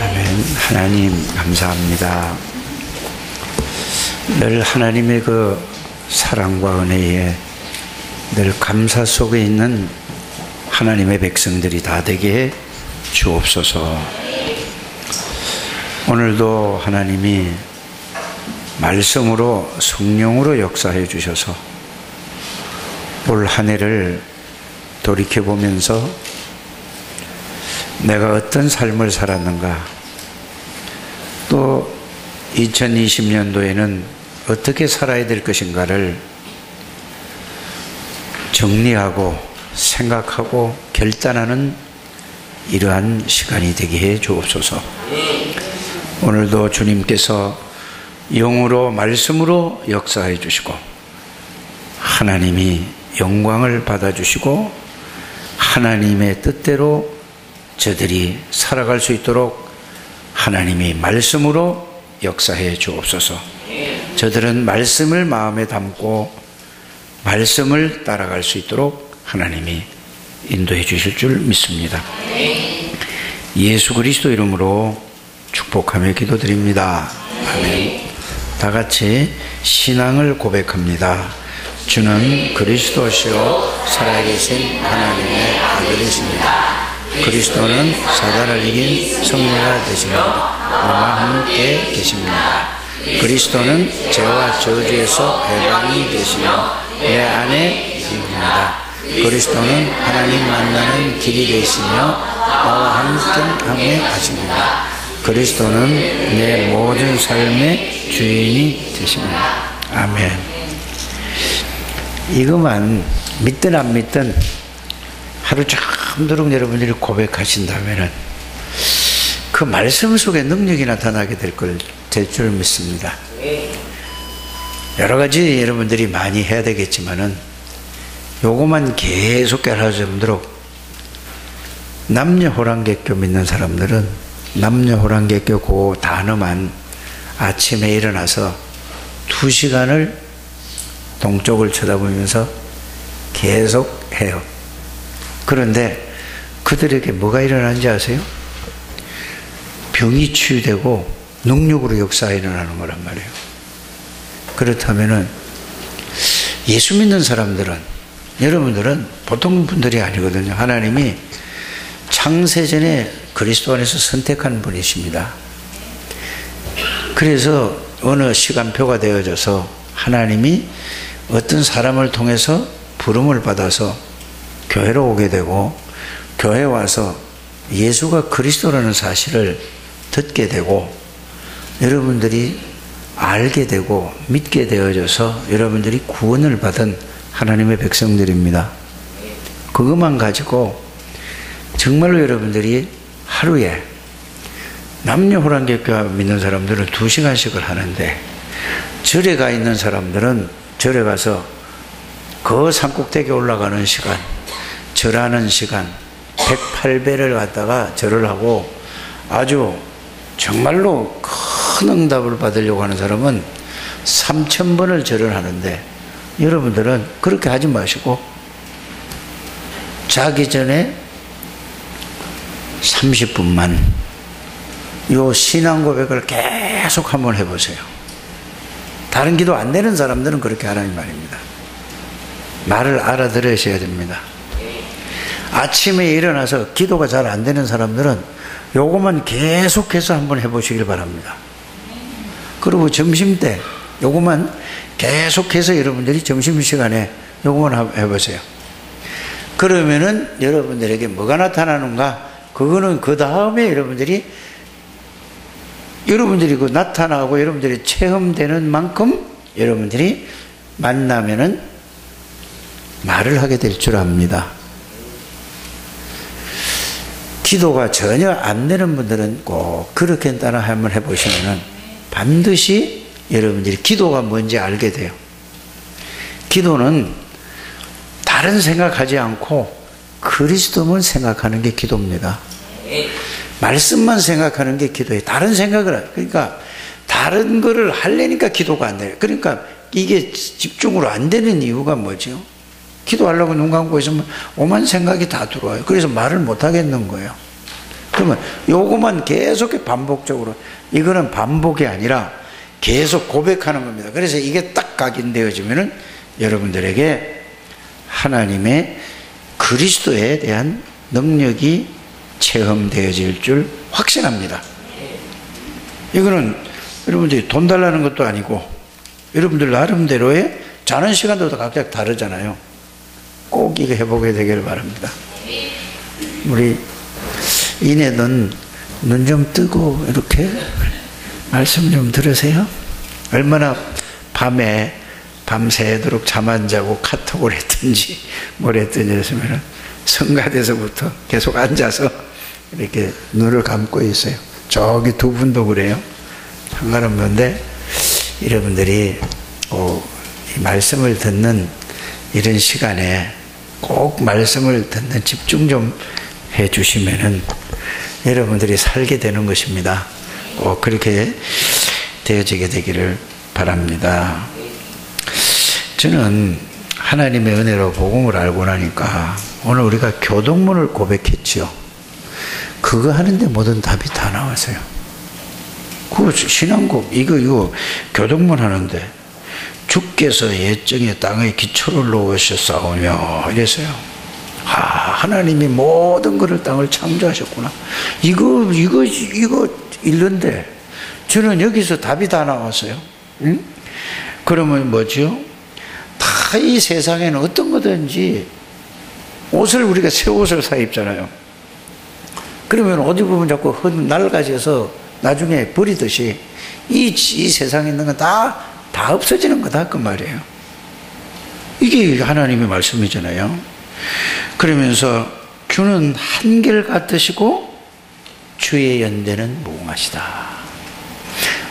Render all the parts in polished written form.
아멘. 하나님 감사합니다. 늘 하나님의 그 사랑과 은혜에 늘 감사 속에 있는 하나님의 백성들이 다 되게 해 주옵소서. 오늘도 하나님이 말씀으로 성령으로 역사해 주셔서 올 한 해를 돌이켜보면서 내가 어떤 삶을 살았는가, 또 2020년도에는 어떻게 살아야 될 것인가를 정리하고 생각하고 결단하는 이러한 시간이 되게 해 주옵소서. 오늘도 주님께서 영으로 말씀으로 역사해 주시고 하나님이 영광을 받아주시고 하나님의 뜻대로 저들이 살아갈 수 있도록 하나님이 말씀으로 역사해 주옵소서. 저들은 말씀을 마음에 담고 말씀을 따라갈 수 있도록 하나님이 인도해 주실 줄 믿습니다. 예수 그리스도 이름으로 축복하며 기도드립니다. 아멘. 다 같이 신앙을 고백합니다. 주는 그리스도시요 살아계신 하나님의 아들이십니다. 그리스도는 사단을 이긴 성령가 되십니다. 너와 함께 계십니다. 그리스도는 죄와 저주에서 해방이 되시며 내 안에 있습니다. 그리스도는 하나님 만나는 길이 되시며 나와 함께 하십니다. 그리스도는 내 모든 삶의 주인이 되십니다. 아멘. 이것만 믿든 안 믿든 하루 종일 여러분들이 고백하신다면 그 말씀 속에 능력이 나타나게 될 줄 믿습니다. 여러 가지 여러분들이 많이 해야 되겠지만은 요것만 계속 깨달아지도록, 남녀호랑객교 믿는 사람들은 남녀호랑객교 그 단어만 아침에 일어나서 2시간을 동쪽을 쳐다보면서 계속 해요. 그런데 그들에게 뭐가 일어나는지 아세요? 병이 치유되고 능력으로 역사가 일어나는 거란 말이에요. 그렇다면은 예수 믿는 사람들은, 여러분들은 보통 분들이 아니거든요. 하나님이 창세전에 그리스도 안에서 선택한 분이십니다. 그래서 어느 시간표가 되어져서 하나님이 어떤 사람을 통해서 부름을 받아서 교회로 오게 되고, 교회에 와서 예수가 그리스도라는 사실을 듣게 되고 여러분들이 알게 되고 믿게 되어져서 여러분들이 구원을 받은 하나님의 백성들입니다. 그것만 가지고 정말로 여러분들이 하루에, 남녀호랑객교 믿는 사람들은 2시간씩을 하는데 절에 가 있는 사람들은 절에 가서 그 산꼭대기에 올라가는 시간, 절하는 시간 108배를 갖다가 절을 하고, 아주 정말로 큰 응답을 받으려고 하는 사람은 3000번을 절을 하는데, 여러분들은 그렇게 하지 마시고 자기 전에 30분만 요 신앙 고백을 계속 한번 해보세요. 다른 기도 안 되는 사람들은 그렇게 하라는 말입니다. 말을 알아들으셔야 됩니다. 아침에 일어나서 기도가 잘 안 되는 사람들은 요것만 계속해서 한번 해보시길 바랍니다. 그리고 점심때 요것만 계속해서 여러분들이 점심시간에 요것만 해보세요. 그러면은 여러분들에게 뭐가 나타나는가? 그거는 그 다음에 여러분들이 그 나타나고 여러분들이 체험되는 만큼 여러분들이 만나면은 말을 하게 될 줄 압니다. 기도가 전혀 안 되는 분들은 꼭 그렇게 따라 한번 해보시면은 반드시 여러분들이 기도가 뭔지 알게 돼요. 기도는 다른 생각하지 않고 그리스도만 생각하는 게 기도입니다. 말씀만 생각하는 게 기도예요. 다른 생각을, 그러니까 다른 거를 하려니까 기도가 안 돼요. 그러니까 이게 집중으로 안 되는 이유가 뭐죠? 기도하려고 눈 감고 있으면 오만 생각이 다 들어와요. 그래서 말을 못 하겠는 거예요. 그러면 요것만 계속 반복적으로, 이거는 반복이 아니라 계속 고백하는 겁니다. 그래서 이게 딱 각인되어지면은 여러분들에게 하나님의 그리스도에 대한 능력이 체험되어질 줄 확신합니다. 이거는 여러분들이 돈 달라는 것도 아니고 여러분들 나름대로의 자는 시간도 각각 다르잖아요. 꼭 이거 해보게 되기를 바랍니다. 우리 이내는 눈 좀 뜨고 이렇게 말씀 좀 들으세요. 얼마나 밤에 밤새도록 잠 안 자고 카톡을 했든지 뭘 했든지 했으면 성가대서부터 계속 앉아서 이렇게 눈을 감고 있어요. 저기 두 분도 그래요. 상관없는데 여러분들이 이 말씀을 듣는 이런 시간에 꼭 말씀을 듣는 집중 좀 해주시면은 여러분들이 살게 되는 것입니다. 꼭 그렇게 되어지게 되기를 바랍니다. 저는 하나님의 은혜로 복음을 알고 나니까 오늘 우리가 교동문을 고백했죠. 그거 하는데 모든 답이 다 나왔어요. 그 신앙곡 이거 교동문 하는데 주께서 옛적에 땅의 기초를 놓으셨사오며 이랬어요. 하나님이 모든 것을 땅을 창조하셨구나. 이거 읽는데 저는 여기서 답이 다 나왔어요. 응? 그러면 뭐죠? 다 이 세상에는 어떤 거든지 옷을 우리가 새 옷을 사 입잖아요. 그러면 어디 보면 자꾸 낡아져서 나중에 버리듯이 이 세상에 있는 건 다 없어지는 거다 그 말이에요. 이게 하나님의 말씀이잖아요. 그러면서 주는 한결같으시고 주의 연대는 무궁하시다.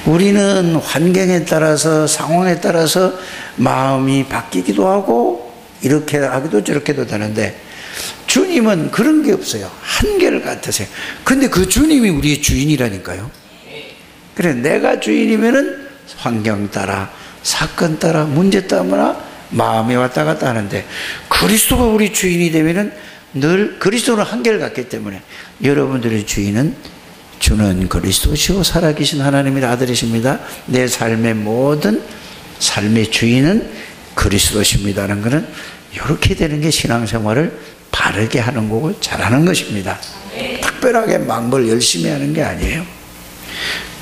우리는 환경에 따라서 상황에 따라서 마음이 바뀌기도 하고 이렇게 하기도 저렇게도 되는데 주님은 그런 게 없어요. 한결같으세요. 근데 그 주님이 우리의 주인이라니까요. 그래 내가 주인이면은 환경 따라 사건 따라 문제 따라 마음이 왔다 갔다 하는데 그리스도가 우리 주인이 되면은 늘 그리스도는 한결같기 때문에 여러분들의 주인은 주는 그리스도시고 살아계신 하나님의 아들이십니다. 내 삶의 모든 삶의 주인은 그리스도십니다라는 것은 이렇게 되는 게 신앙생활을 바르게 하는 거고 잘하는 것입니다. 특별하게 막 뭘 열심히 하는 게 아니에요.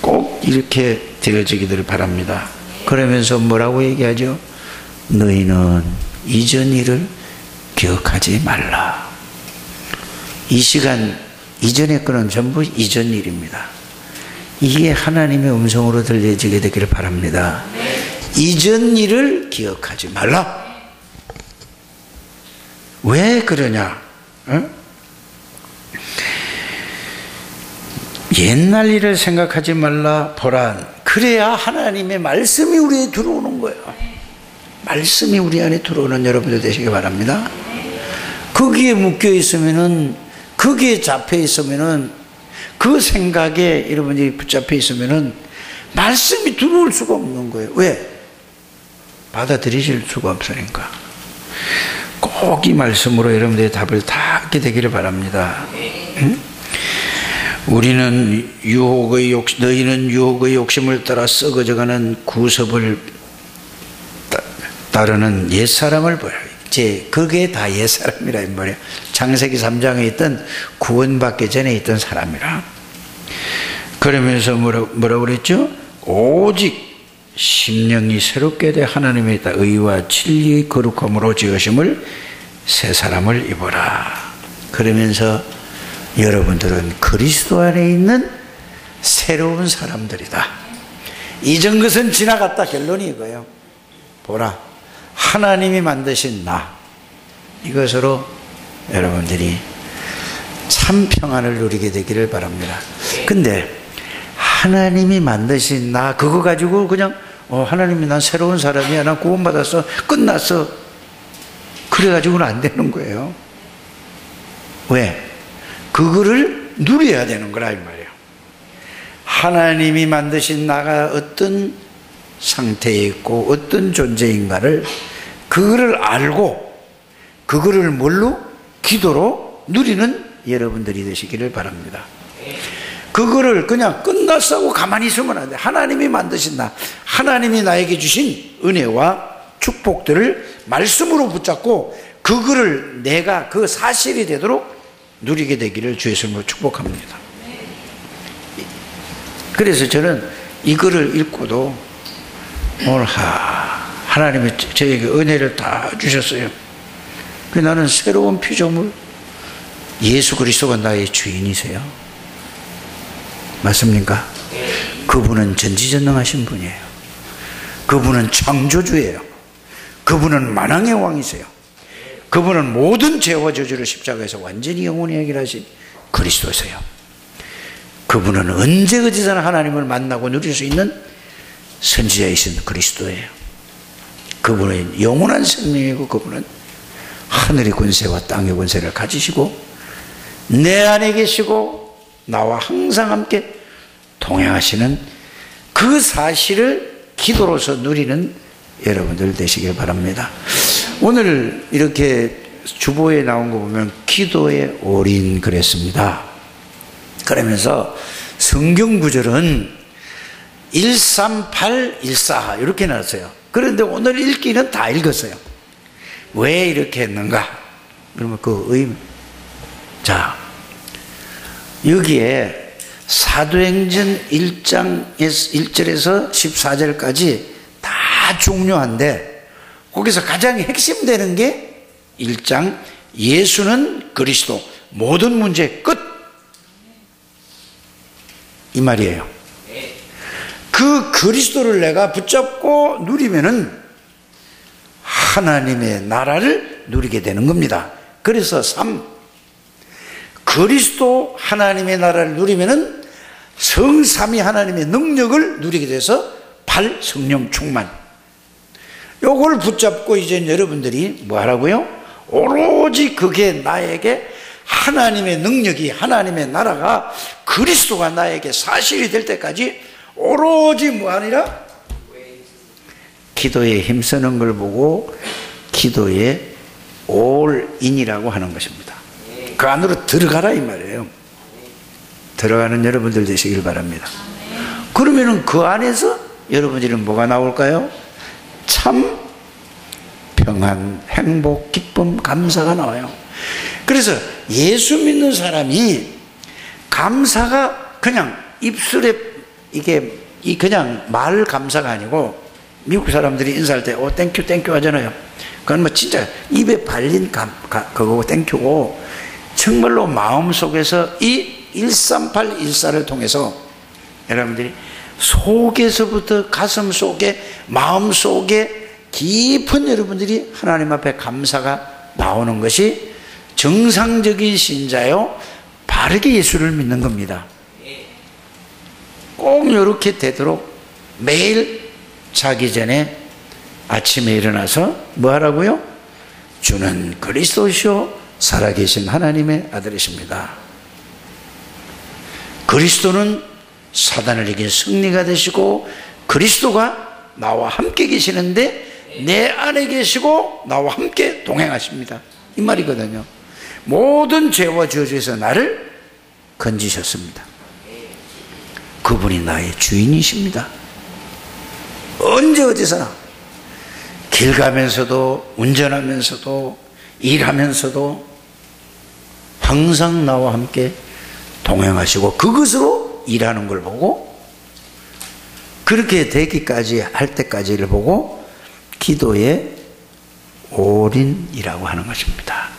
꼭 이렇게 되어지기를 바랍니다. 그러면서 뭐라고 얘기하죠? 너희는 이전 일을 기억하지 말라. 이 시간 이전의 거는 전부 이전 일입니다. 이게 하나님의 음성으로 들려지게 되기를 바랍니다. 이전 일을 기억하지 말라. 왜 그러냐? 옛날 일을 생각하지 말라. 보라. 그래야 하나님의 말씀이 우리에 들어오는 거예요. 말씀이 우리 안에 들어오는 여러분들 되시기 바랍니다. 거기에 묶여 있으면은, 거기에 잡혀 있으면은, 그 생각에 여러분들이 붙잡혀 있으면은 말씀이 들어올 수가 없는 거예요. 왜? 받아들이실 수가 없으니까. 꼭 이 말씀으로 여러분들의 답을 다 얻게 되기를 바랍니다. 응? 우리는 너희는 유혹의 욕심을 따라 썩어져가는 구습을 따르는 옛사람을 보여. 이제 그게 다 옛사람이라 이 말이에요. 창세기 3장에 있던 구원받기 전에 있던 사람이라. 그러면서 뭐라고 그랬죠? 오직 심령이 새롭게 돼 하나님의 있다 의와 진리의 거룩함으로 지으심을 새 사람을 입어라. 그러면서 여러분들은 그리스도 안에 있는 새로운 사람들이다. 이전 것은 지나갔다. 결론이 이거예요. 보라, 하나님이 만드신 나, 이것으로 여러분들이 참 평안을 누리게 되기를 바랍니다. 근데 하나님이 만드신 나 그거 가지고 그냥 하나님이 난 새로운 사람이야, 난 구원받았어, 끝났어, 그래가지고는 안 되는 거예요. 왜? 그거를 누려야 되는 거라 이 말이에요. 하나님이 만드신 나가 어떤 상태에 있고 어떤 존재인가를 그거를 알고 그거를 뭘로? 기도로 누리는 여러분들이 되시기를 바랍니다. 그거를 그냥 끝났어 하고 가만히 있으면 안 돼. 하나님이 만드신 나, 하나님이 나에게 주신 은혜와 축복들을 말씀으로 붙잡고 그거를 내가 그 사실이 되도록 누리게 되기를 주의 이름으로 축복합니다. 그래서 저는 이거를 읽고도 오늘 하나님이 저에게 은혜를 다 주셨어요. 나는 새로운 피조물, 예수 그리스도가 나의 주인이세요. 맞습니까? 그분은 전지전능하신 분이에요. 그분은 창조주예요. 그분은 만왕의 왕이세요. 그분은 모든 죄와 저주를 십자가에서 완전히 영원히 해결하신 그리스도세요. 그분은 언제 어디서나 하나님을 만나고 누릴 수 있는 선지자이신 그리스도예요. 그분은 영원한 생명이고 그분은 하늘의 권세와 땅의 권세를 가지시고 내 안에 계시고 나와 항상 함께 동행하시는 그 사실을 기도로서 누리는 여러분들 되시길 바랍니다. 오늘 이렇게 주보에 나온 거 보면 기도의 올인 그랬습니다. 그러면서 성경 구절은 138, 14 이렇게 나왔어요. 그런데 오늘 읽기는 다 읽었어요. 왜 이렇게 했는가? 그러면 그 의미. 자, 여기에 사도행전 1장 1절에서 14절까지 다 중요한데 거기서 가장 핵심되는 게 1장 예수는 그리스도 모든 문제 끝 이 말이에요. 그 그리스도를 내가 붙잡고 누리면은 하나님의 나라를 누리게 되는 겁니다. 그래서 3 그리스도 하나님의 나라를 누리면은 성삼위 하나님의 능력을 누리게 돼서 8 성령 충만. 요걸 붙잡고 이제 여러분들이 뭐 하라고요? 오로지 그게 나에게 하나님의 능력이 하나님의 나라가 그리스도가 나에게 사실이 될 때까지 오로지 뭐 아니라 기도에 힘쓰는 걸 보고 기도에 올인이라고 하는 것입니다. 그 안으로 들어가라 이 말이에요. 들어가는 여러분들 되시길 바랍니다. 그러면은 그 안에서 여러분들은 뭐가 나올까요? 참 평안, 행복, 기쁨, 감사가 나와요. 그래서 예수 믿는 사람이 감사가 그냥 입술에 이게 그냥 말 감사가 아니고 미국 사람들이 인사할 때 땡큐 땡큐 하잖아요. 그건 뭐 진짜 입에 발린 그거 땡큐고 정말로 마음속에서 이 138, 14를 통해서 여러분들이 속에서부터 가슴 속에 마음 속에 깊은 여러분들이 하나님 앞에 감사가 나오는 것이 정상적인 신자요 바르게 예수를 믿는 겁니다. 꼭 이렇게 되도록 매일 자기 전에 아침에 일어나서 뭐 하라고요? 주는 그리스도시요 살아계신 하나님의 아들이십니다. 그리스도는 사단을 이긴 승리가 되시고 그리스도가 나와 함께 계시는데 내 안에 계시고 나와 함께 동행하십니다. 이 말이거든요. 모든 죄와 저주에서 나를 건지셨습니다. 그분이 나의 주인이십니다. 언제 어디서나 길 가면서도 운전하면서도 일하면서도 항상 나와 함께 동행하시고 그것으로 일하는 걸 보고 그렇게 되기까지 할 때까지를 보고 기도의 올인이라고 하는 것입니다.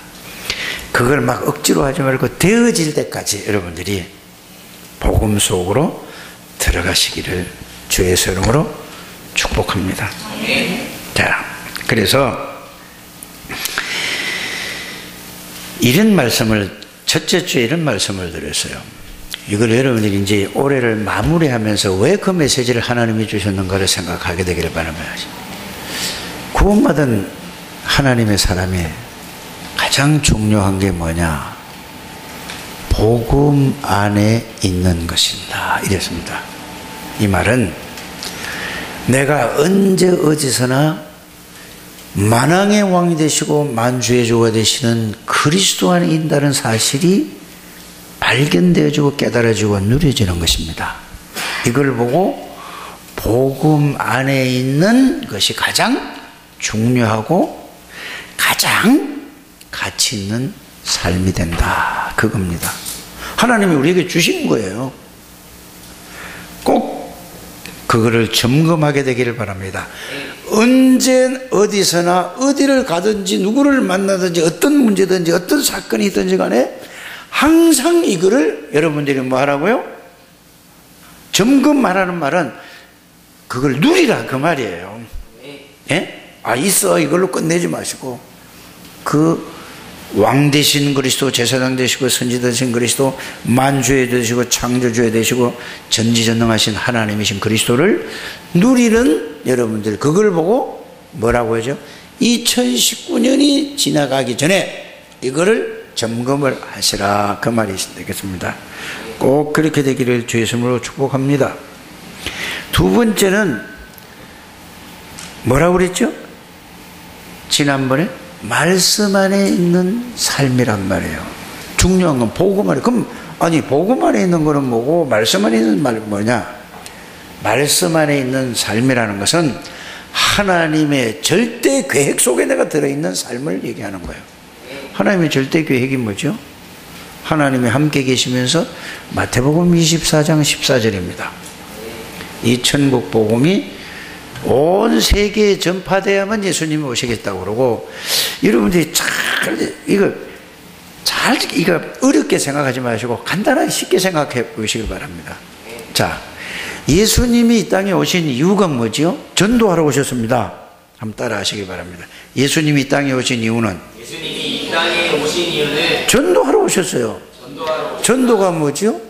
그걸 막 억지로 하지 말고 되어질 때까지 여러분들이 복음 속으로 들어가시기를 주의 이름으로 축복합니다. 자, 그래서 이런 말씀을 첫째 주에 이런 말씀을 드렸어요. 이걸 여러분들이 이제 올해를 마무리하면서 왜 그 메시지를 하나님이 주셨는가를 생각하게 되기를 바랍니다. 구원받은 하나님의 사람이 가장 중요한 게 뭐냐? 복음 안에 있는 것이다. 이랬습니다. 이 말은 내가 언제 어디서나 만왕의 왕이 되시고 만주의 주가 되시는 그리스도 안에 있다는 사실이 발견되어지고 깨달아지고 누려지는 것입니다. 이걸 보고 복음 안에 있는 것이 가장 중요하고 가장 가치 있는 삶이 된다, 그겁니다. 하나님이 우리에게 주신 거예요. 꼭 그거를 점검하게 되기를 바랍니다. 언제 어디서나 어디를 가든지 누구를 만나든지 어떤 문제든지 어떤 사건이 있든지 간에 항상 이거를 여러분들이 뭐 하라고요? 점검하라는 말은 그걸 누리라 그 말이에요. 예? 아 있어 이걸로 끝내지 마시고 그 왕 되신 그리스도, 제사장 되시고 선지 되신 그리스도, 만주에 되시고 창조주에 되시고 전지전능하신 하나님이신 그리스도를 누리는 여러분들, 그걸 보고 뭐라고 하죠? 2019년이 지나가기 전에 이거를 점검을 하시라, 그 말이 되겠습니다. 꼭 그렇게 되기를 주의 이름으로 축복합니다. 두 번째는 뭐라고 그랬죠? 지난번에 말씀 안에 있는 삶이란 말이에요. 중요한 건 복음 안에. 그럼 아니 복음 안에 있는 거는 뭐고 말씀 안에 있는 말은 뭐냐? 말씀 안에 있는 삶이라는 것은 하나님의 절대 계획 속에 내가 들어있는 삶을 얘기하는 거예요. 하나님의 절대 계획이 뭐죠? 하나님이 함께 계시면서 마태복음 24장 14절입니다. 이 천국 복음이 온 세계에 전파되어야만 예수님이 오시겠다고 그러고, 여러분들이 이거 어렵게 생각하지 마시고 간단하게 쉽게 생각해 보시길 바랍니다. 자, 예수님이 이 땅에 오신 이유가 뭐지요? 전도하러 오셨습니다. 한번 따라 하시기 바랍니다. 예수님이 이 땅에 오신 이유는? 예수님이 이 땅에 오신 이유는 전도하러 오셨어요. 전도가 뭐지요?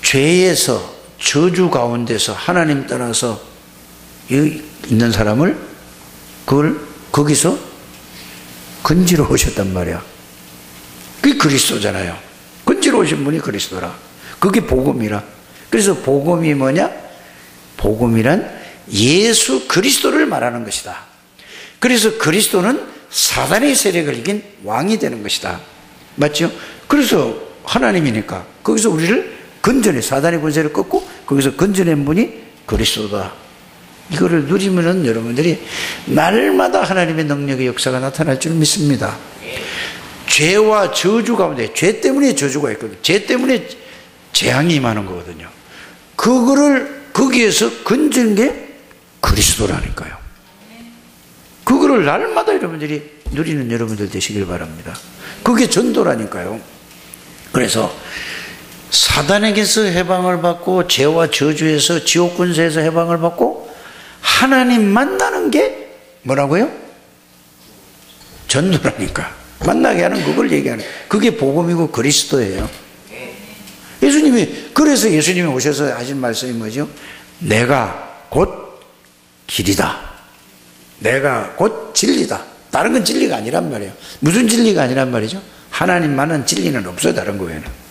죄에서, 저주 가운데서 하나님 따라서 있는 사람을 거기서 건지러 오셨단 말이야. 그게 그리스도잖아요. 건지러 오신 분이 그리스도라. 그게 복음이라. 그래서 복음이 뭐냐? 복음이란 예수 그리스도를 말하는 것이다. 그래서 그리스도는 사단의 세력을 이긴 왕이 되는 것이다. 맞죠? 그래서 하나님이니까 거기서 우리를 건져내, 사단의 권세를 꺾고 거기서 건져낸 분이 그리스도다. 이거를 누리면은 여러분들이 날마다 하나님의 능력의 역사가 나타날 줄 믿습니다. 죄와 저주 가운데, 죄 때문에 저주가 있거든요. 죄 때문에 재앙이 임하는 거거든요. 그거를 거기에서 건진 게 그리스도라니까요. 그거를 날마다 여러분들이 누리는 여러분들 되시길 바랍니다. 그게 전도라니까요. 그래서 사단에게서 해방을 받고 죄와 저주에서 지옥 권세에서 해방을 받고 하나님 만나는 게 뭐라고요? 전도라니까. 만나게 하는 그걸 얘기하는, 그게 복음이고 그리스도예요. 예수님이, 그래서 예수님이 오셔서 하신 말씀이 뭐죠? 내가 곧 길이다, 내가 곧 진리다. 다른 건 진리가 아니란 말이에요. 무슨 진리가 아니란 말이죠? 하나님만은 진리는 없어요, 다른 거에는.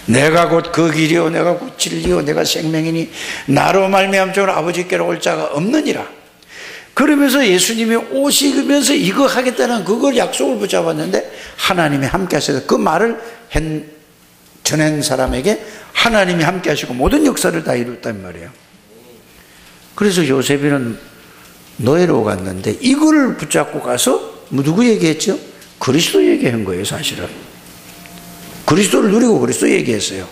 내가 곧 그 길이요 내가 곧 진리요 내가 생명이니 나로 말미암아 아버지께로 올 자가 없느니라. 그러면서 예수님이 오시면서 이거 하겠다는 그걸 약속을 붙잡았는데 하나님이 함께 하셔서 그 말을 전한 사람에게 하나님이 함께 하시고 모든 역사를 다 이뤘단 말이에요. 그래서 요셉이는 노예로 갔는데 이걸 붙잡고 가서 누구 얘기했죠? 그리스도 얘기한 거예요, 사실은. 그리스도를 누리고 그리스도 얘기했어요.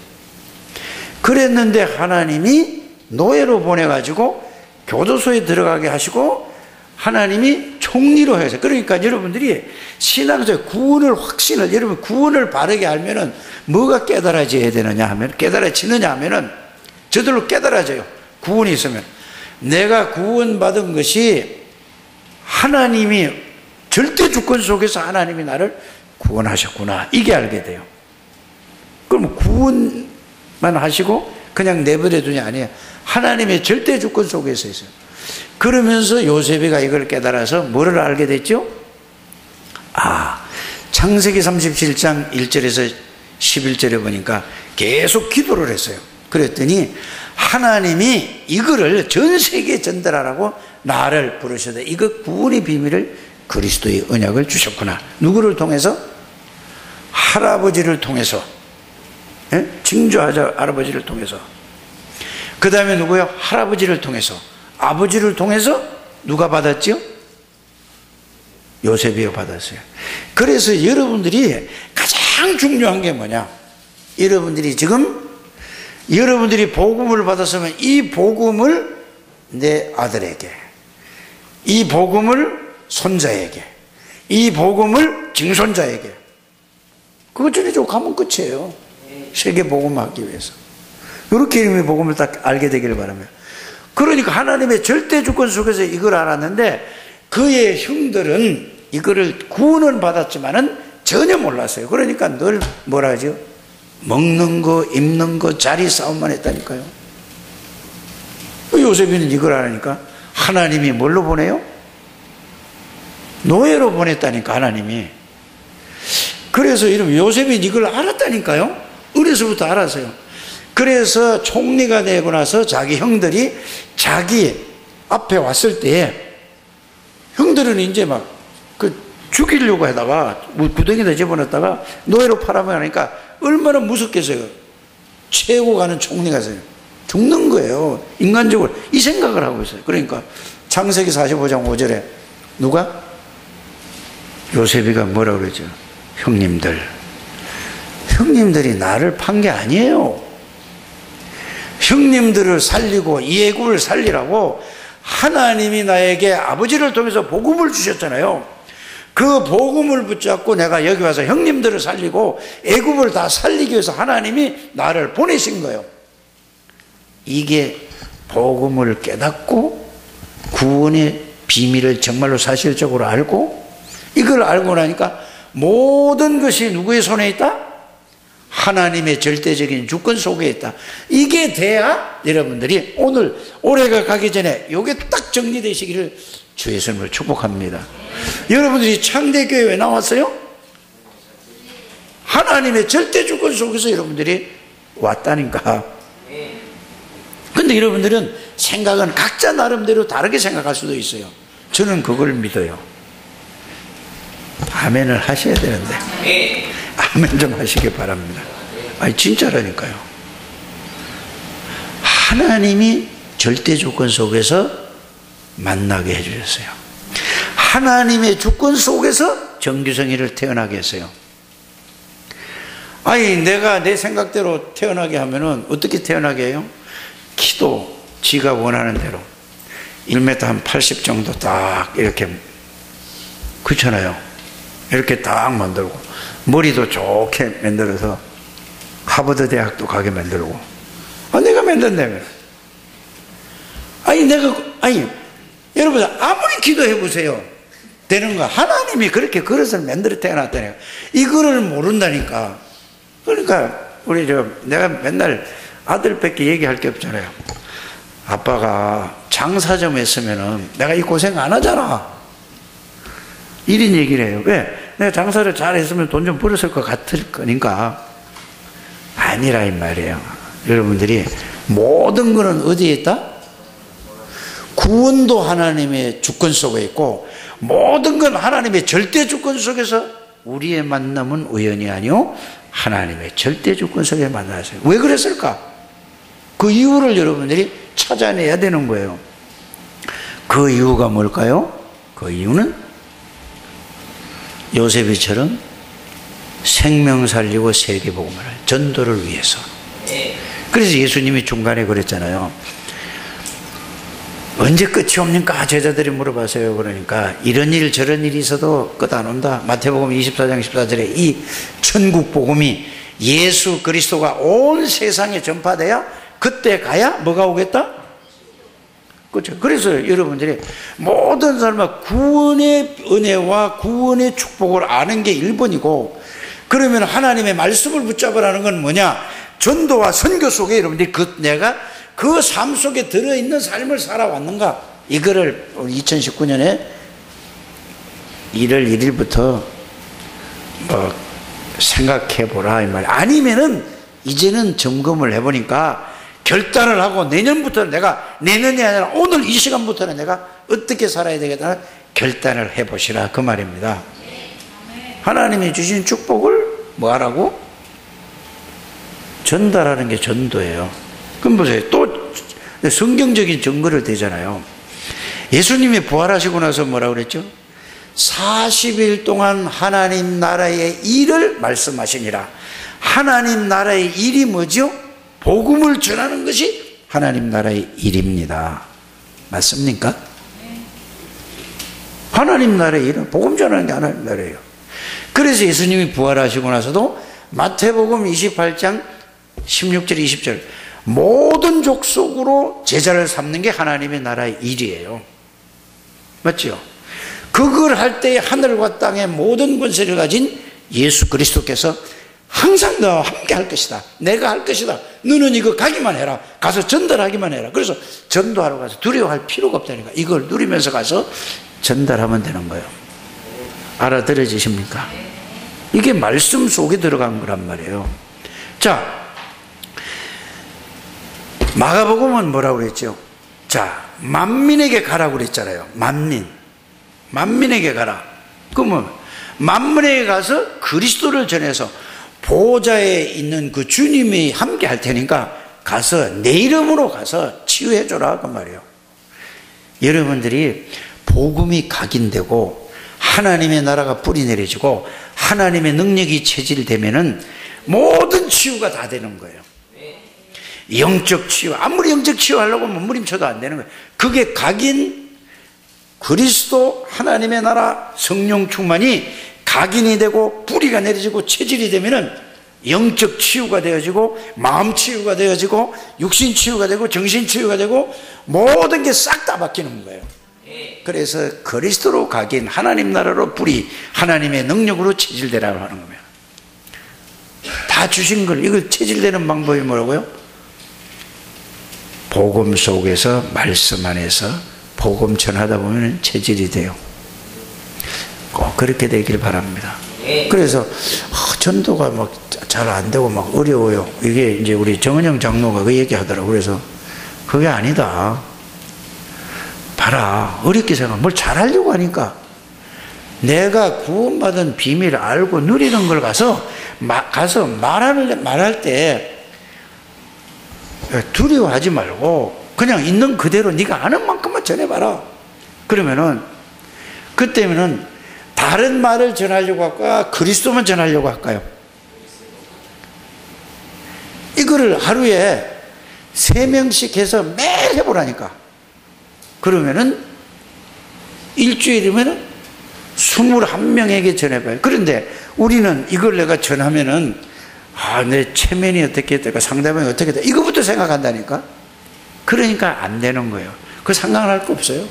그랬는데 하나님이 노예로 보내가지고 교도소에 들어가게 하시고 하나님이 총리로 해서, 그러니까 여러분들이 신앙에서 구원을 확신을, 여러분 구원을 바르게 알면은 뭐가 깨달아져야 되느냐 하면, 깨달아지느냐 하면은 저절로 깨달아져요. 구원이 있으면 내가 구원받은 것이 하나님이 절대 주권 속에서 하나님이 나를 구원하셨구나, 이게 알게 돼요. 그럼 구원만 하시고 그냥 내버려 두냐 아니에요. 하나님의 절대 주권 속에서 있어요. 그러면서 요셉이가 이걸 깨달아서 뭐를 알게 됐죠? 창세기 37장 1절에서 11절에 보니까 계속 기도를 했어요. 그랬더니 하나님이 이거를 전 세계에 전달하라고 나를 부르셔서 이거 구원의 비밀을, 그리스도의 언약을 주셨구나. 누구를 통해서? 할아버지를 통해서, 증조하자 할아버지를 통해서. 그 다음에 누구요? 할아버지를 통해서. 아버지를 통해서 누가 받았지요? 요셉이요 받았어요. 그래서 여러분들이 가장 중요한 게 뭐냐? 여러분들이 복음을 받았으면 이 복음을 내 아들에게, 이 복음을 손자에게, 이 복음을 증손자에게, 그것 전해주고 가면 끝이에요. 세계 복음하기 위해서. 이렇게 이름의 복음을 딱 알게 되기를 바랍니다. 그러니까 하나님의 절대 주권 속에서 이걸 알았는데 그의 형들은 이거를 구원은 받았지만은 전혀 몰랐어요. 그러니까 늘 뭐라 하죠? 먹는 거, 입는 거, 자리 싸움만 했다니까요. 요셉이는 이걸 알으니까 하나님이 뭘로 보내요? 노예로 보냈다니까, 하나님이. 그래서 이러면 요셉이 이걸 알았다니까요. 어려서부터 알았어요. 그래서 총리가 되고 나서 자기 형들이 자기 앞에 왔을 때 형들은 이제 막 죽이려고 하다가 구덩이에다 집어넣었다가 노예로 팔아먹으니까 얼마나 무섭겠어요. 최고 가는 총리가 있어요. 죽는 거예요. 인간적으로 이 생각을 하고 있어요. 그러니까 창세기 45장 5절에 누가? 요셉이가 뭐라 그러죠? 형님들이 나를 판 게 아니에요. 형님들을 살리고 이 애굽을 살리라고 하나님이 나에게 아버지를 통해서 복음을 주셨잖아요. 그 복음을 붙잡고 내가 여기 와서 형님들을 살리고 애굽을 다 살리기 위해서 하나님이 나를 보내신 거예요. 이게 복음을 깨닫고 구원의 비밀을 정말로 사실적으로 알고, 이걸 알고 나니까 모든 것이 누구의 손에 있다? 하나님의 절대적인 주권 속에 있다. 이게 돼야 여러분들이 오늘 올해가 가기 전에 이게 딱 정리되시기를 주 예수님을 축복합니다. 여러분들이 창대교회 왜 나왔어요? 하나님의 절대 주권 속에서 여러분들이 왔다니까. 근데 여러분들은 생각은 각자 나름대로 다르게 생각할 수도 있어요. 저는 그걸 믿어요. 아멘을 하셔야 되는데 아멘 좀 하시기 바랍니다. 아니 진짜라니까요. 하나님이 절대 주권 속에서 만나게 해주셨어요. 하나님의 주권 속에서 정규성이를 태어나게 했어요. 아니 내가 내 생각대로 태어나게 하면은 어떻게 태어나게 해요? 키도 지가 원하는 대로 1m 한 80 정도 딱 이렇게, 그렇잖아요. 이렇게 딱 만들고 머리도 좋게 만들어서 하버드 대학도 가게 만들고. 내가 만든다면, 여러분 아무리 기도해 보세요. 되는 거. 하나님이 그렇게 그릇을 만들어 태어났다니까. 이거를 모른다니까. 그러니까 내가 맨날 아들밖에 얘기할 게 없잖아요. 아빠가 장사 좀 했으면은 내가 이 고생 안 하잖아. 이런 얘기를 해요. 왜? 내가 장사를 잘 했으면 돈 좀 벌었을 것 같을 거니까. 아니라 이 말이에요. 여러분들이 모든 거는 어디에 있다? 구원도 하나님의 주권 속에 있고 모든 건 하나님의 절대 주권 속에서 우리의 만남은 우연이 아니오 하나님의 절대 주권 속에 만났어요. 왜 그랬을까? 그 이유를 여러분들이 찾아내야 되는 거예요. 그 이유가 뭘까요? 그 이유는 요셉이처럼 생명 살리고 세계복음을 전도를 위해서. 그래서 예수님이 중간에 그랬잖아요. 언제 끝이 옵니까? 제자들이 물어봤어요. 그러니까 이런 일 저런 일이 있어도 끝 안 온다. 마태복음 24장 14절에 이 천국 복음이 예수 그리스도가 온 세상에 전파돼야 그때 가야 뭐가 오겠다? 그렇죠. 그래서 여러분들이 모든 사람은 구원의 은혜와 구원의 축복을 아는 게 1번이고, 그러면 하나님의 말씀을 붙잡으라는 건 뭐냐? 전도와 선교 속에 여러분들이 내가 그 삶 속에 들어있는 삶을 살아왔는가? 이거를 2019년에 1월 1일부터 생각해보라 이 말이에요. 아니면은 이제는 점검을 해보니까 결단을 하고 내년부터는 내년이 아니라 오늘 이 시간부터는 내가 어떻게 살아야 되겠다는 결단을 해보시라 그 말입니다. 하나님이 주신 축복을 뭐 하라고? 전달하는 게 전도예요. 그럼 보세요. 또 성경적인 증거를 대잖아요. 예수님이 부활하시고 나서 뭐라고 그랬죠? 40일 동안 하나님 나라의 일을 말씀하시니라. 하나님 나라의 일이 뭐죠? 복음을 전하는 것이 하나님 나라의 일입니다. 맞습니까? 하나님 나라의 일은 복음 전하는 게 하나님 나라예요. 그래서 예수님이 부활하시고 나서도 마태복음 28장 16절 20절 모든 족속으로 제자를 삼는 게 하나님의 나라의 일이에요. 맞죠? 그걸 할 때 하늘과 땅의 모든 권세를 가진 예수 그리스도께서 항상 너와 함께 할 것이다. 내가 할 것이다. 너는 이거 가기만 해라. 가서 전달하기만 해라. 그래서 전도하러 가서 두려워할 필요가 없다니까. 이걸 누리면서 가서 전달하면 되는 거예요. 알아들어지십니까? 이게 말씀 속에 들어간 거란 말이에요. 자, 마가복음은 뭐라고 그랬죠? 자, 만민에게 가라고 그랬잖아요. 만민에게 가라. 그러면 만민에게 가서 그리스도를 전해서 보좌에 있는 그 주님이 함께 할 테니까 가서 내 이름으로 가서 치유해 줘라 그 말이에요. 여러분들이 복음이 각인되고 하나님의 나라가 뿌리 내려지고 하나님의 능력이 체질되면은 모든 치유가 다 되는 거예요. 영적 치유, 아무리 영적 치유하려고 몸부림쳐도 안 되는 거예요. 그게 각인, 그리스도 하나님의 나라 성령 충만이 각인이 되고 뿌리가 내려지고 체질이 되면은 영적 치유가 되어지고 마음 치유가 되어지고 육신 치유가 되고 정신 치유가 되고 모든 게 싹 다 바뀌는 거예요. 그래서 그리스도로 각인, 하나님 나라로 뿌리, 하나님의 능력으로 체질되라고 하는 겁니다. 다 주신 걸, 이걸 체질되는 방법이 뭐라고요? 복음 속에서, 말씀 안에서 복음 전하다 보면 체질이 돼요. 꼭 그렇게 되길 바랍니다. 그래서 전도가 막 잘 안 되고 막 어려워요. 이게 이제 우리 정은영 장로가 그 얘기 하더라고요. 그래서 그게 아니다. 봐라. 어렵게 생각하면 뭘 잘하려고 하니까 내가 구원받은 비밀을 알고 누리는 걸 가서 말할 때 두려워하지 말고 그냥 있는 그대로 네가 아는 만큼만 전해봐라. 그러면은 그때면은 다른 말을 전하려고 할까? 그리스도만 전하려고 할까요? 이거를 하루에 3명씩 해서 매일 해보라니까. 그러면은 일주일이면은 21명에게 전해봐요. 그런데 우리는 이걸 내가 전하면은 내 체면이 어떻게 했다가 상대방이 어떻게 했다 이거부터 생각한다니까. 그러니까 안 되는 거예요. 그 상관할 거 없어요.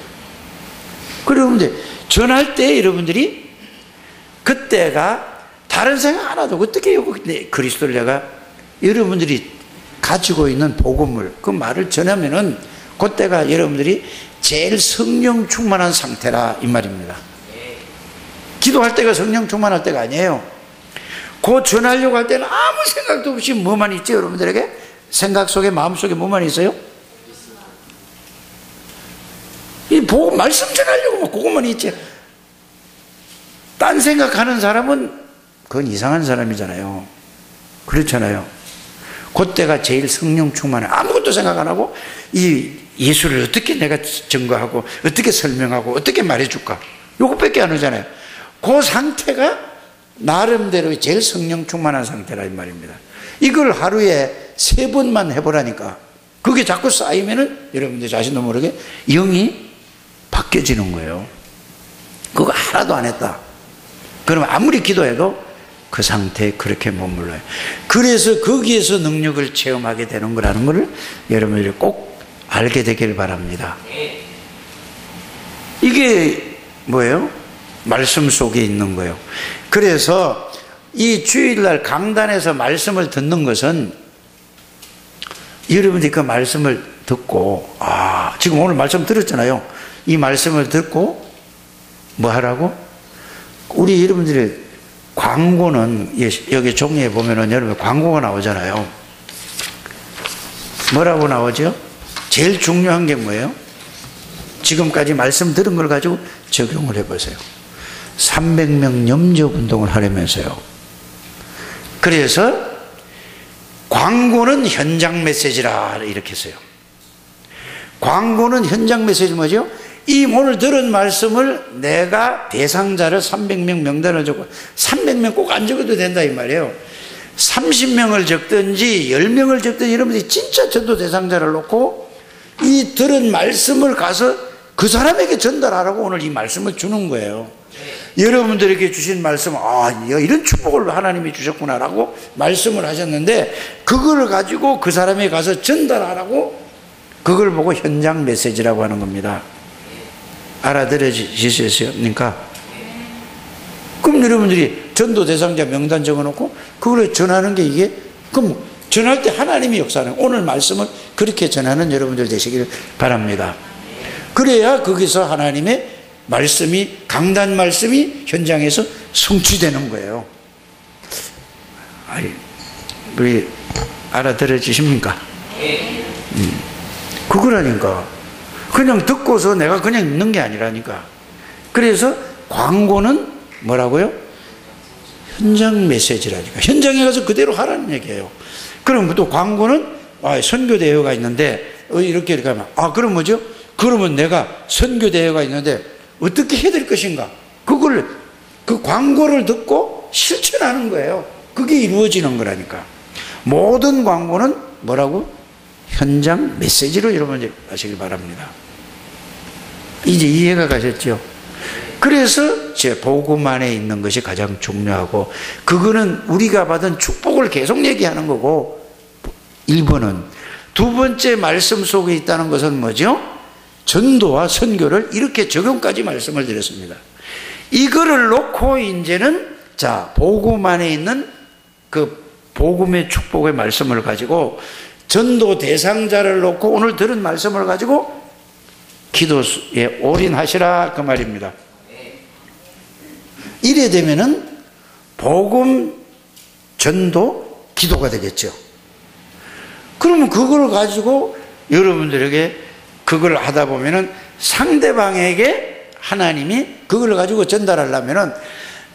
그러면 전할 때 여러분들이 그때가 다른 생각 안 하도 어떻게 그리스도를 내가 여러분들이 가지고 있는 복음을 그 말을 전하면은 그때가 여러분들이 제일 성령 충만한 상태라 이 말입니다. 기도할 때가 성령 충만할 때가 아니에요. 그 전하려고 할 때는 아무 생각도 없이 뭐만 있지 여러분들에게? 생각 속에 마음 속에 뭐만 있어요? 이 복음 말씀 전하려고 뭐 그것만 있지. 딴 생각하는 사람은 그건 이상한 사람이잖아요. 그렇잖아요. 그때가 제일 성령 충만해. 아무것도 생각 안 하고 이 예수를 어떻게 내가 증거하고 어떻게 설명하고 어떻게 말해줄까 요것밖에 안 하잖아요. 그 상태가 나름대로 제일 성령 충만한 상태라 이 말입니다. 이걸 하루에 3번만 해보라니까. 그게 자꾸 쌓이면은 여러분들 자신도 모르게 영이 바뀌어지는 거예요. 그거 하나도 안 했다. 그러면 아무리 기도해도 그 상태에 그렇게 머물러요. 그래서 거기에서 능력을 체험하게 되는 거라는 것을 여러분들이 꼭 알게 되길 바랍니다. 이게 뭐예요? 말씀 속에 있는 거예요. 그래서 이 주일날 강단에서 말씀을 듣는 것은 여러분들이 그 말씀을 듣고 지금 오늘 말씀 들었잖아요. 이 말씀을 듣고 뭐 하라고? 우리 여러분들이 광고는 여기 종이에 보면은 여러분 광고가 나오잖아요. 뭐라고 나오죠? 제일 중요한 게 뭐예요? 지금까지 말씀 들은 걸 가지고 적용을 해보세요. 300명 염접 운동을 하려면서요. 그래서 광고는 현장 메시지라 이렇게 했어요. 광고는 현장 메시지 뭐죠? 이 오늘 들은 말씀을 내가 대상자를 300명 명단을 적고 300명 꼭 안 적어도 된다 이 말이에요. 30명을 적든지 10명을 적든지 여러분들이 진짜 전도 대상자를 놓고 이 들은 말씀을 가서 그 사람에게 전달하라고 오늘 이 말씀을 주는 거예요. 여러분들에게 주신 말씀, 이런 축복을 하나님이 주셨구나라고 말씀을 하셨는데 그걸 가지고 그 사람에게 가서 전달하라고 그걸 보고 현장 메시지라고 하는 겁니다. 알아들으시겠습니까? 그럼 여러분들이 전도 대상자 명단 적어놓고 그걸 전하는 게 이게 그럼 전할 때 하나님이 역사하는 오늘 말씀을 그렇게 전하는 여러분들 되시길 바랍니다. 그래야 거기서 하나님의 말씀이 강단 말씀이 현장에서 성취되는 거예요. 우리 알아들어 주십니까? 그거라니까. 그냥 듣고서 내가 그냥 읽는 게 아니라니까. 그래서 광고는 뭐라고요? 현장 메시지라니까. 현장에 가서 그대로 하라는 얘기예요. 그럼 또 광고는 선교대회가 있는데 이렇게 하면 그럼 뭐죠? 그러면 내가 선교대회가 있는데 어떻게 해야 될 것인가? 그 광고를 듣고 실천하는 거예요. 그게 이루어지는 거라니까. 모든 광고는 뭐라고? 현장 메시지로 여러분 하시길 바랍니다. 이제 이해가 가셨죠? 그래서 제 복음 안에 있는 것이 가장 중요하고 그거는 우리가 받은 축복을 계속 얘기하는 거고 1번은 두 번째 말씀 속에 있다는 것은 뭐죠? 전도와 선교를 이렇게 적용까지 말씀을 드렸습니다. 이거를 놓고 이제는 복음 안에 있는 그 복음의 축복의 말씀을 가지고 전도 대상자를 놓고 오늘 들은 말씀을 가지고 기도에 올인하시라 그 말입니다. 이래 되면은 복음, 전도, 기도가 되겠죠. 그러면 그걸 가지고 여러분들에게 그걸 하다 보면은 상대방에게 하나님이 그걸 가지고 전달하려면은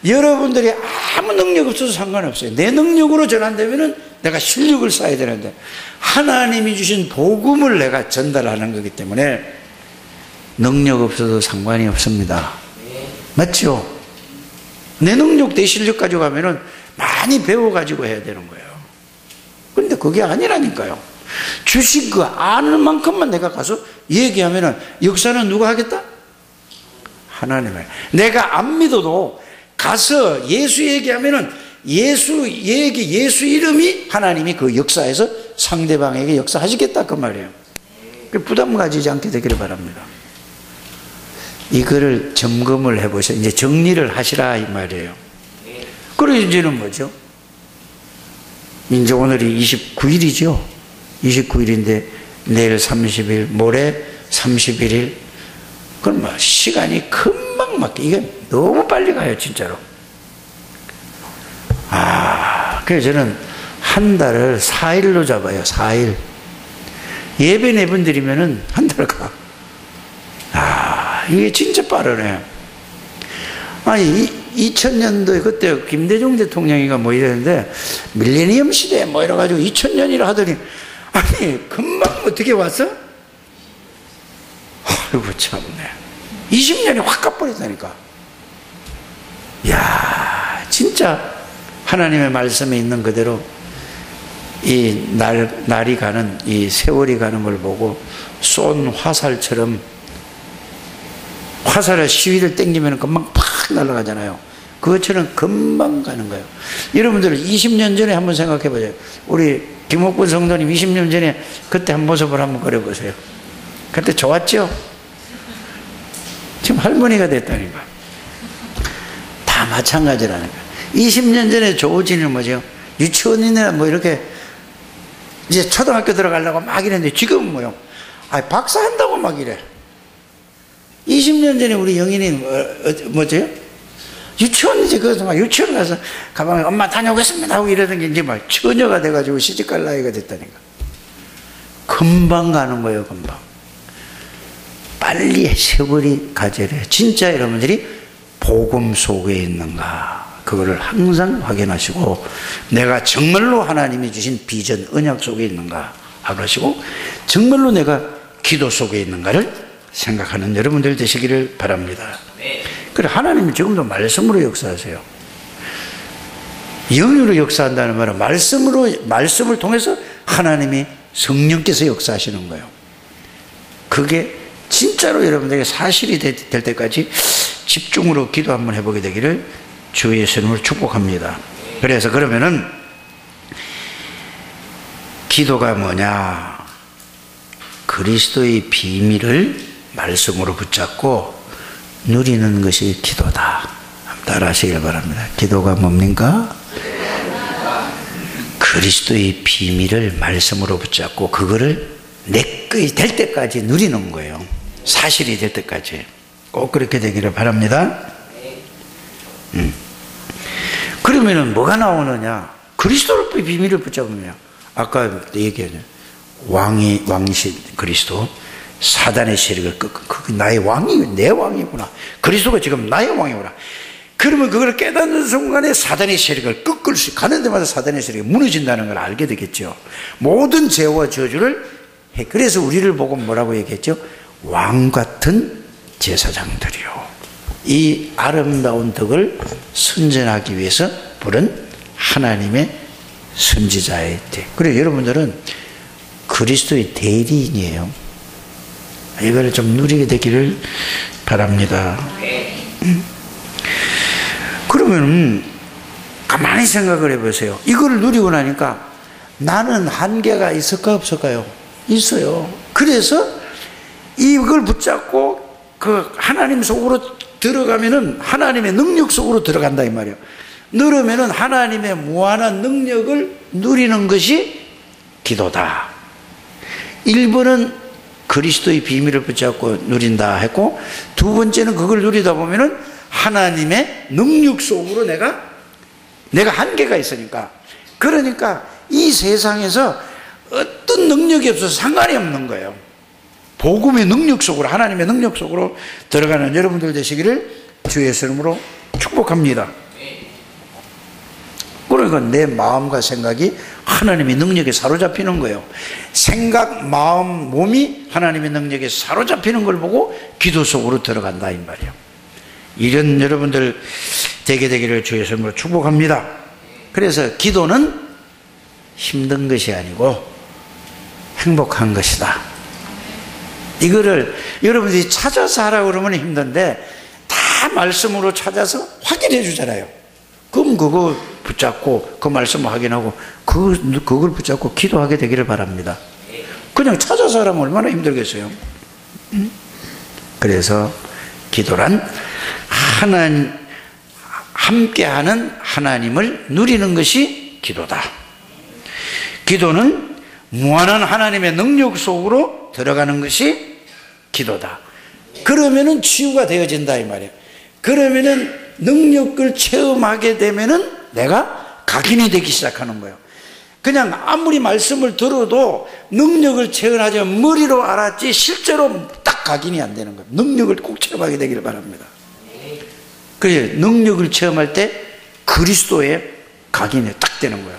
여러분들이 아무 능력 없어도 상관없어요. 내 능력으로 전한다면은 내가 실력을 쌓아야 되는데 하나님이 주신 복음을 내가 전달하는 거기 때문에 능력 없어도 상관이 없습니다. 맞죠? 내 능력 내 실력 가지고 가면은 많이 배워가지고 해야 되는 거예요. 그런데 그게 아니라니까요. 주신 거 아는 만큼만 내가 가서 얘기하면은 역사는 누가 하겠다? 하나님을. 내가 안 믿어도 가서 예수 얘기하면은 예수 이름이 하나님이 그 역사에서 상대방에게 역사하시겠다 그 말이에요. 부담 가지지 않게 되기를 바랍니다. 이거를 점검을 해보셔. 이제 정리를 하시라 이 말이에요. 그리고 이제는 뭐죠? 이제 오늘이 29일이죠. 29일인데 내일 30일, 모레 31일. 그럼 뭐 시간이 금방 맞게 이게 너무 빨리 가요 진짜로. 그래서 저는 한 달을 4일로 잡아요. 4일. 예배 4번 드리면은 한 달 가. 이게 진짜 빠르네. 2000년도에 그때 김대중 대통령이가 뭐 이랬는데 밀레니엄 시대 뭐 이래가지고 2000년이라 하더니 금방 어떻게 왔어? 아이고 참네. 20년이 확 가버리다니까. 이야 진짜 하나님의 말씀에 있는 그대로 이 날이 가는 이 세월이 가는 걸 보고 쏜 화살처럼 화살의 시위를 땡기면 금방 팍 날아가잖아요. 그것처럼 금방 가는 거예요. 여러분들 20년 전에 한번 생각해 보세요. 우리 김옥분 성도님 20년 전에 그때 한 모습을 한번 그려보세요. 그때 좋았죠? 지금 할머니가 됐다니까. 다 마찬가지라니까. 20년 전에 좋아지는 뭐죠? 유치원이나 뭐 이렇게 이제 초등학교 들어가려고 막 이랬는데 지금은 뭐요? 박사한다고 막 이래. 20년 전에 우리 영인이 뭐죠? 유치원이지. 그래서 막 유치원 가서 가방에 엄마 다녀오겠습니다 하고 이러던 게 이제 막 처녀가 돼가지고 시집갈 나이가 됐다니까. 금방 가는 거예요, 금방. 빨리 세월이 가져야 진짜 여러분들이 복음 속에 있는가? 그거를 항상 확인하시고 내가 정말로 하나님이 주신 비전 언약 속에 있는가 알아보시고 정말로 내가 기도 속에 있는가를 생각하는 여러분들 되시기를 바랍니다. 그래 하나님이 지금도 말씀으로 역사하세요. 영으로 역사한다는 말은 말씀을 통해서 하나님이 성령께서 역사하시는 거예요. 그게 진짜로 여러분들에게 사실이 될 때까지 집중으로 기도 한번 해보게 되기를 주 예수님을 축복합니다. 그래서 그러면은 기도가 뭐냐? 그리스도의 비밀을 말씀으로 붙잡고 누리는 것이 기도다. 따라 하시길 바랍니다. 기도가 뭡니까? 그리스도의 비밀을 말씀으로 붙잡고 그거를 내 것이 될 때까지 누리는 거예요. 사실이 될 때까지 꼭 그렇게 되기를 바랍니다. 그러면은 뭐가 나오느냐? 그리스도의 비밀을 붙잡으면 아까 얘기했죠. 왕이신 그리스도 사단의 세력을 그 나의 왕이 내 왕이구나. 그리스도가 지금 나의 왕이구나. 그러면 그걸 깨닫는 순간에 사단의 세력을 꺾을 수 가는 데마다 사단의 세력이 무너진다는 걸 알게 되겠죠. 모든 죄와 저주를 해. 그래서 우리를 보고 뭐라고 얘기했죠? 왕 같은 제사장들이요. 이 아름다운 덕을 선전하기 위해서 부른 하나님의 선지자의 때. 그래서 여러분들은 그리스도의 대리인이에요. 이걸 좀 누리게 되기를 바랍니다. 그러면 가만히 생각을 해보세요. 이걸 누리고 나니까 나는 한계가 있을까 없을까요? 있어요. 그래서 이걸 붙잡고 그 하나님 속으로 들어가면은 하나님의 능력 속으로 들어간다 이 말이에요. 누르면은 하나님의 무한한 능력을 누리는 것이 기도다. 1번은 그리스도의 비밀을 붙잡고 누린다 했고, 두 번째는 그걸 누리다 보면은 하나님의 능력 속으로 내가 한계가 있으니까, 그러니까 이 세상에서 어떤 능력이 없어서 상관이 없는 거예요. 복음의 능력 속으로, 하나님의 능력 속으로 들어가는 여러분들 되시기를 주 예수 이름으로 축복합니다. 그러니까 내 마음과 생각이 하나님의 능력에 사로잡히는 거예요. 생각, 마음, 몸이 하나님의 능력에 사로잡히는 걸 보고 기도 속으로 들어간다 이 말이에요. 이런 여러분들 되게 되기를 주 예수 이름으로 축복합니다. 그래서 기도는 힘든 것이 아니고 행복한 것이다. 이거를 여러분들이 찾아서 하라고 그러면 힘든데 다 말씀으로 찾아서 확인해 주잖아요. 그럼 그거 붙잡고 그 말씀을 확인하고 그걸 붙잡고 기도하게 되기를 바랍니다. 그냥 찾아서 하라면 얼마나 힘들겠어요. 그래서 기도란 함께하는 하나님을 누리는 것이 기도다. 기도는 무한한 하나님의 능력 속으로 들어가는 것이 기도다. 그러면은 치유가 되어진다 이 말이에요. 그러면은 능력을 체험하게 되면은 내가 각인이 되기 시작하는 거예요. 그냥 아무리 말씀을 들어도 능력을 체험하자면 머리로 알았지 실제로 딱 각인이 안 되는 거예요. 능력을 꼭 체험하게 되기를 바랍니다. 그래서 능력을 체험할 때 그리스도의 각인이 딱 되는 거예요.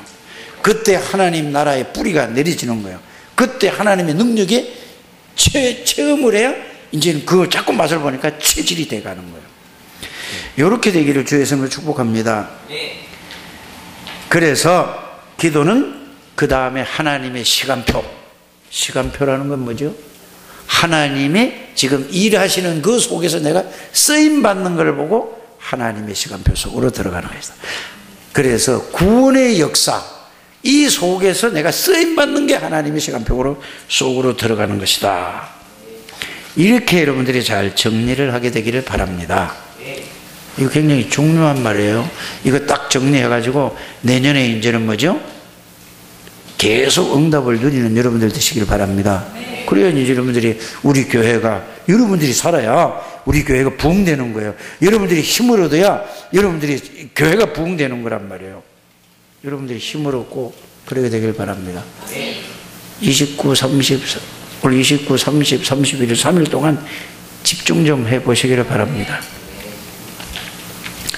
그때 하나님 나라의 뿌리가 내려지는 거예요. 그때 하나님의 능력에 체험을 해야 이제는 그걸 자꾸 맛을 보니까 체질이 돼가는 거예요. 이렇게 되기를 주 예수님을 축복합니다. 그래서 기도는 그 다음에 하나님의 시간표라는 건 뭐죠? 하나님의 지금 일하시는 그 속에서 내가 쓰임받는 걸 보고 하나님의 시간표 속으로 들어가는 것이다. 그래서 구원의 역사, 이 속에서 내가 쓰임받는 게 하나님의 시간표 속으로 들어가는 것이다. 이렇게 여러분들이 잘 정리를 하게 되기를 바랍니다. 이거 굉장히 중요한 말이에요. 이거 딱 정리해가지고 내년에 이제는 뭐죠? 계속 응답을 누리는 여러분들 되시길 바랍니다. 그래야 이제 여러분들이 우리 교회가 여러분들이 살아야 우리 교회가 부흥되는 거예요. 여러분들이 힘을 얻어야 여러분들이 교회가 부흥되는 거란 말이에요. 여러분들이 힘을 얻고 그러게 되길 바랍니다. 29, 30, 오늘 29, 30, 31일 3일 동안 집중 좀 해보시기를 바랍니다.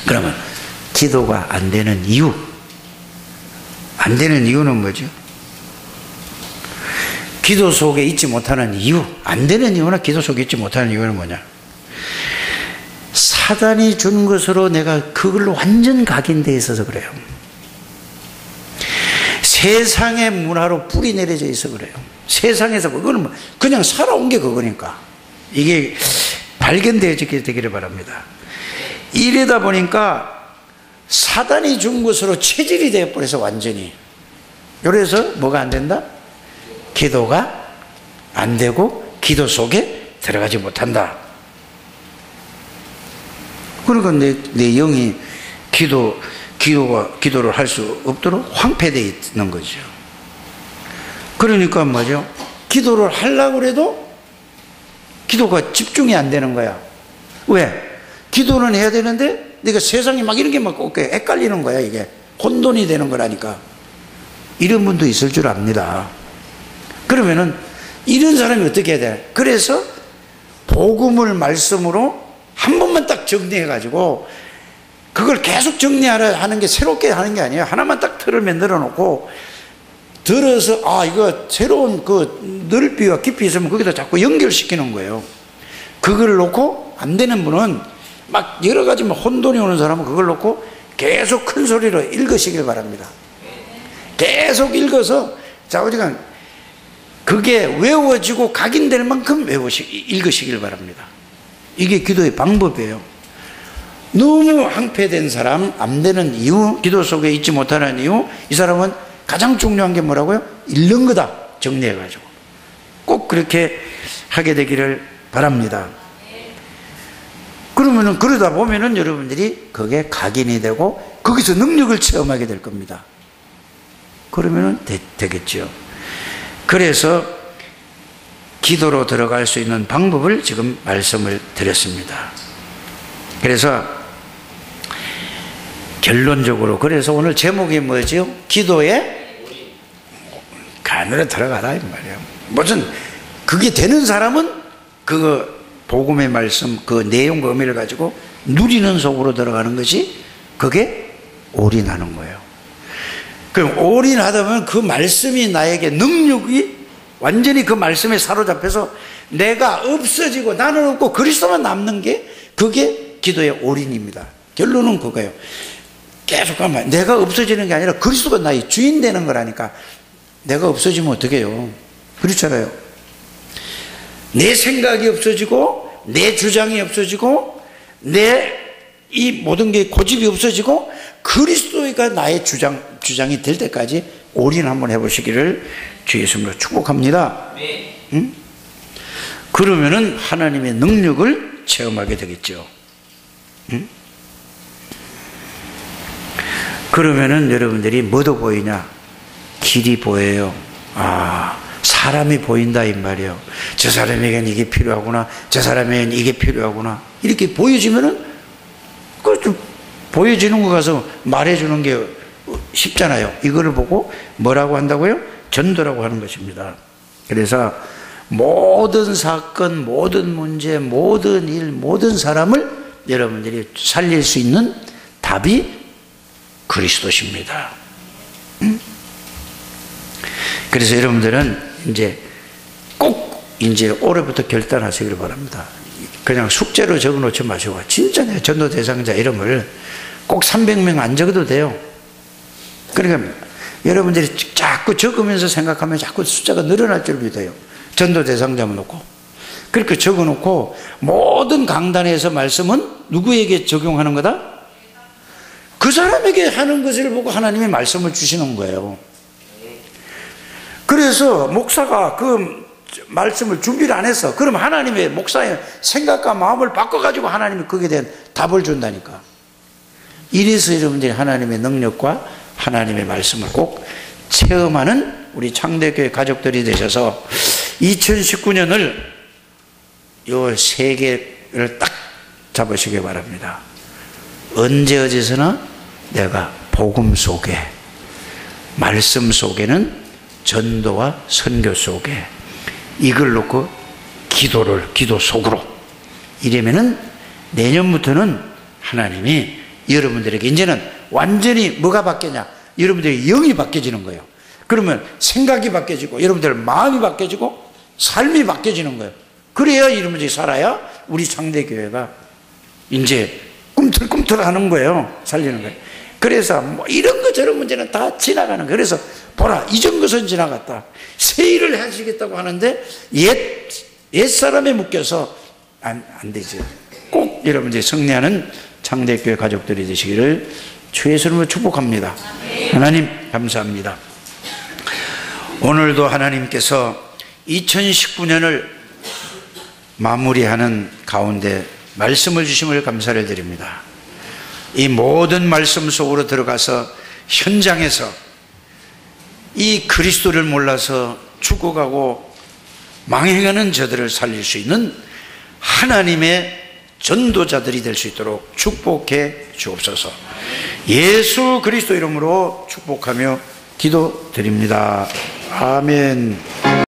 그러면 기도가 안 되는 이유. 안 되는 이유는 뭐죠? 기도 속에 있지 못하는 이유. 안 되는 이유나 기도 속에 있지 못하는 이유는 뭐냐? 사단이 준 것으로 내가 그걸로 완전 각인되어 있어서 그래요. 세상의 문화로 뿌리 내려져 있어 그래요. 세상에서 그거는 그냥 살아온 게 그거니까. 이게 발견되어지게 되기를 바랍니다. 이러다 보니까 사단이 준 것으로 체질이 되어버려서 완전히. 그래서 뭐가 안 된다? 기도가 안 되고 기도 속에 들어가지 못한다. 그러니까 내 영이 기도를 할 수 없도록 황폐되어 있는 거죠. 그러니까 뭐죠? 기도를 하려고 해도 기도가 집중이 안 되는 거야. 왜? 기도는 해야 되는데 내가 세상에 막 이런 게 막 헷갈리는 거야. 이게 혼돈이 되는 거라니까. 이런 분도 있을 줄 압니다. 그러면은 이런 사람이 어떻게 해야 돼? 그래서 복음을 말씀으로 한 번만 딱 정리해가지고 그걸 계속 정리하라 하는 게 새롭게 하는 게 아니에요. 하나만 딱 틀을 만들어 놓고 들어서 이거 새로운 그 넓이와 깊이 있으면 거기다 자꾸 연결시키는 거예요. 그걸 놓고 안 되는 분은 막 여러 가지 혼돈이 오는 사람은 그걸 놓고 계속 큰 소리로 읽으시길 바랍니다. 계속 읽어서 좌우지간 그게 외워지고 각인될 만큼 읽으시길 바랍니다. 이게 기도의 방법이에요. 너무 황폐된 사람, 안 되는 이유, 기도 속에 있지 못하는 이유, 이 사람은 가장 중요한 게 뭐라고요? 읽는 거다. 정리해가지고. 꼭 그렇게 하게 되기를 바랍니다. 그러면은, 그러다 보면은 여러분들이 그게 각인이 되고, 거기서 능력을 체험하게 될 겁니다. 그러면은 되겠죠. 그래서 기도로 들어갈 수 있는 방법을 지금 말씀을 드렸습니다. 그래서 결론적으로, 그래서 오늘 제목이 뭐죠? 기도에 간으로 들어가라 이 말이에요. 무슨 그게 되는 사람은 그 복음의 말씀 그 내용과 의미를 가지고 누리는 속으로 들어가는 것이 그게 올인하는 거예요. 그럼 올인하다 보면 그 말씀이 나에게 능력이 완전히 그 말씀에 사로잡혀서 내가 없어지고 나는 없고 그리스도만 남는 게 그게 기도의 올인입니다. 결론은 그거예요. 계속 가면 내가 없어지는 게 아니라 그리스도가 나의 주인 되는 거라니까. 내가 없어지면 어떻게 해요? 그렇잖아요. 내 생각이 없어지고 내 주장이 없어지고 내 이 모든 게 고집이 없어지고 그리스도가 나의 주장이 될 때까지 올인 한번 해보시기를 주 예수님으로 축복합니다. 네. 응? 그러면은 하나님의 능력을 체험하게 되겠죠. 응? 그러면은 여러분들이 뭐도 보이냐? 길이 보여요. 사람이 보인다 이 말이에요. 저 사람에게는 이게 필요하구나. 저 사람에게는 이게 필요하구나. 이렇게 보여지면은 그 좀 보여지는 거 가서 말해주는 게 쉽잖아요. 이거를 보고 뭐라고 한다고요? 전도라고 하는 것입니다. 그래서 모든 사건, 모든 문제, 모든 일, 모든 사람을 여러분들이 살릴 수 있는 답이 그리스도십니다. 그래서 여러분들은 이제 꼭 이제 올해부터 결단하시기를 바랍니다. 그냥 숙제로 적어 놓지 마시고 진짜 내 전도 대상자 이름을 꼭 300명 안 적어도 돼요. 그러니까 여러분들이 자꾸 적으면서 생각하면 자꾸 숫자가 늘어날 줄 믿어요. 전도 대상자만 놓고 그렇게 적어 놓고 모든 강단에서 말씀은 누구에게 적용하는 거다? 그 사람에게 하는 것을 보고 하나님이 말씀을 주시는 거예요. 그래서 목사가 그 말씀을 준비를 안 했어. 그럼 하나님의 목사의 생각과 마음을 바꿔가지고 하나님이 거기에 대한 답을 준다니까. 이래서 여러분들이 하나님의 능력과 하나님의 말씀을 꼭 체험하는 우리 창대교회 가족들이 되셔서 2019년을 요 세 개를 딱 잡으시기 바랍니다. 언제 어디서나 내가 복음 속에, 말씀 속에는 전도와 선교 속에 이걸 놓고 기도 속으로 이러면은 내년부터는 하나님이 여러분들에게 이제는 완전히 뭐가 바뀌냐? 여러분들의 영이 바뀌어지는 거예요. 그러면 생각이 바뀌어지고 여러분들 마음이 바뀌어지고 삶이 바뀌어지는 거예요. 그래야 여러분들이 살아야 우리 창대교회가 이제 꿈틀꿈틀하는 거예요. 살리는 거예요. 그래서 뭐 이런 거 저런 문제는 다 지나가는 거예요. 그래서 보라, 이전 것은 지나갔다. 새 일을 하시겠다고 하는데 옛사람에 묶여서 안 되죠. 꼭 여러분들이 승리하는 창대교회 가족들이 되시기를 주의 이름으로 축복합니다. 하나님 감사합니다. 오늘도 하나님께서 2019년을 마무리하는 가운데 말씀을 주심을 감사를 드립니다. 이 모든 말씀 속으로 들어가서 현장에서 이 그리스도를 몰라서 죽어가고 망해가는 저들을 살릴 수 있는 하나님의 전도자들이 될 수 있도록 축복해 주옵소서. 예수 그리스도 이름으로 축복하며 기도드립니다. 아멘.